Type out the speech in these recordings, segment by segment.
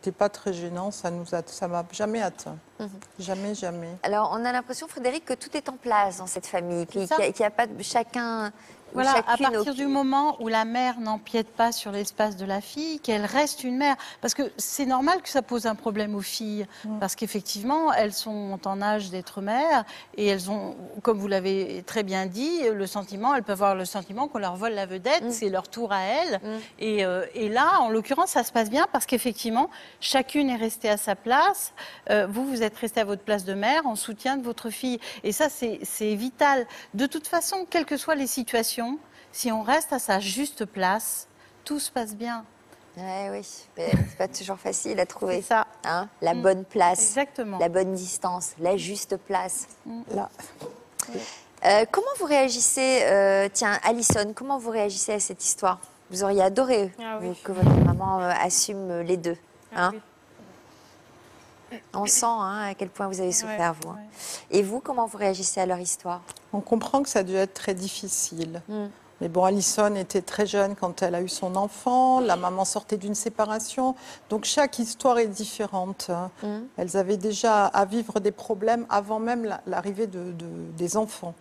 c'était pas très gênant, ça m'a jamais atteint. Jamais, jamais. Alors, on a l'impression, Frédéric, que tout est en place dans cette famille, qu'il ça. n'y a pas de chacun... Voilà, à chacune partir du moment où la mère n'empiète pas sur l'espace de la fille, qu'elle reste une mère. Parce que c'est normal que ça pose un problème aux filles. Parce qu'effectivement, elles sont en âge d'être mères et elles ont, comme vous l'avez très bien dit, elles peuvent avoir le sentiment qu'on leur vole la vedette, c'est leur tour à elles. Et là, en l'occurrence, ça se passe bien parce qu'effectivement, chacune est restée à sa place. Vous êtes resté à votre place de mère en soutien de votre fille. Et ça, c'est vital. De toute façon, quelles que soient les situations, si on reste à sa juste place, tout se passe bien. Ouais, oui, mais c'est pas toujours facile à trouver. C'est ça. Hein, la bonne place, Exactement. la bonne distance, la juste place. Là. Comment vous réagissez, tiens, Alison, comment vous réagissez à cette histoire? Vous auriez adoré que votre maman assume les deux. Hein? On sent à quel point vous avez souffert, vous. Hein. Et vous, comment vous réagissez à leur histoire? On comprend que ça a dû être très difficile. Mais bon, Alison était très jeune quand elle a eu son enfant. La maman sortait d'une séparation. Donc chaque histoire est différente. Elles avaient déjà à vivre des problèmes avant même l'arrivée des enfants.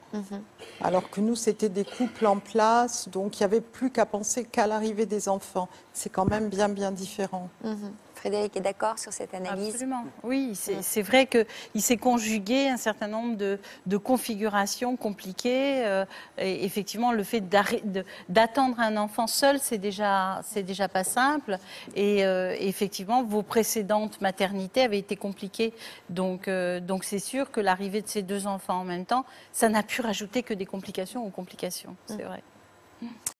Alors que nous, c'était des couples en place. Donc il n'y avait plus qu'à penser qu'à l'arrivée des enfants. C'est quand même bien, bien différent. Frédéric est d'accord sur cette analyse? Absolument. Oui, c'est vrai qu'il s'est conjugué un certain nombre de configurations compliquées. Et effectivement, le fait d'attendre un enfant seul, c'est déjà pas simple. Et effectivement, vos précédentes maternités avaient été compliquées. Donc c'est sûr que l'arrivée de ces deux enfants en même temps, ça n'a pu rajouter que des complications aux complications. C'est vrai.